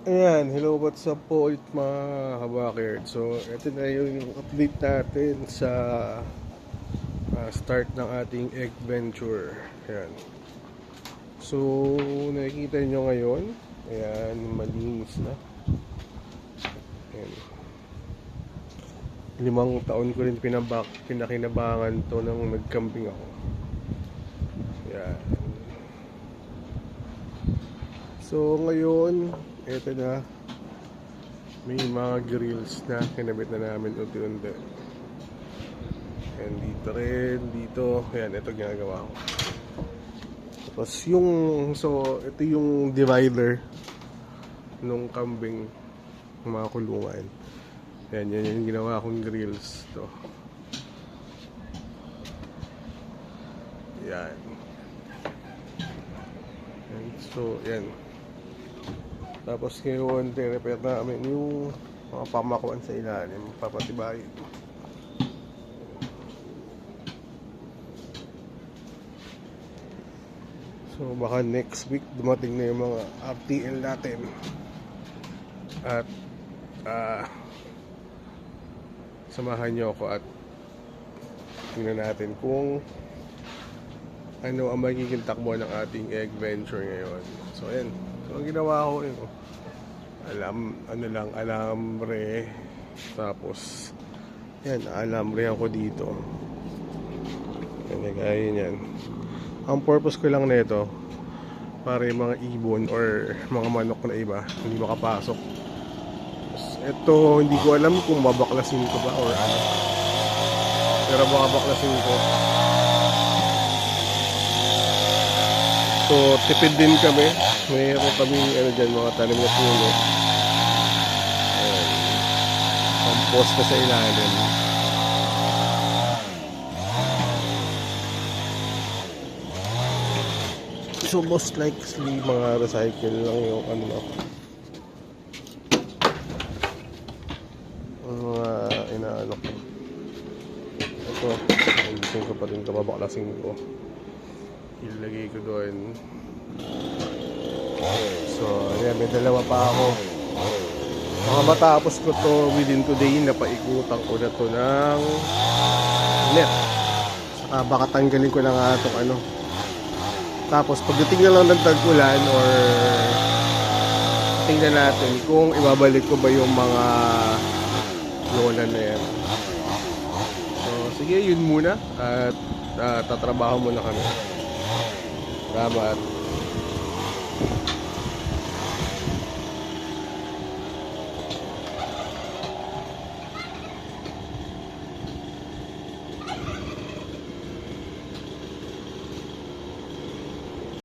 Ayan, hello, what's up po ulit mga kabakerd. So, ito na yung update natin sa start ng ating egg venture. Ayan. So, nakikita nyo ngayon, ayan, malinis na. Ayan. 5 taon ko rin pinakinabangan to nang nagcamping ako. Ayan. So, ngayon, ito na. May mga grills na kinabit na namin unti-unti. And dito rin, dito. Ayan, ito ginagawa ko. Tapos ito yung divider nung kambing mga kulungan. Ayan, yan yung ginawa kong grills. To. Ayan. And so, ayan. Tapos ngayon, repair namin yung mga pamakuan sa ilalim, papatibayin. So baka next week dumating na yung mga RTL natin. At samahan nyo ako at tingnan natin kung ano ang magiging takbo ng ating egg venture ngayon. So ayan. So ang ginawa ko yun, alambre. Tapos yan, alambre ako dito. Ganyan yan. Ang purpose ko lang nito para yung mga ibon or mga manok na iba hindi makapasok. Ito, hindi ko alam kung babaklasin ko ba or ano. Pero babaklasin ko. So, tipid din kami. Mayroon kami dyan, mga tanim na puno. Compost na sa ilalim. So, most likely mga recycle lang yung ano mga inaano ko. Ito, ayusin ko pa rin ito, babaklasin ko. Ilagay ko doon. So, ayan, may dalawa pa ako. Mga matapos ko to within today, napaikutan ko na to ng net. Saka baka tanggalin ko na nga itong ano. Tapos pagdating na lang ng tag-ulan or tingnan natin kung ibabalik ko ba yung mga lola na yan. So, sige, yun muna. At tatrabaho muna kami. Salamat.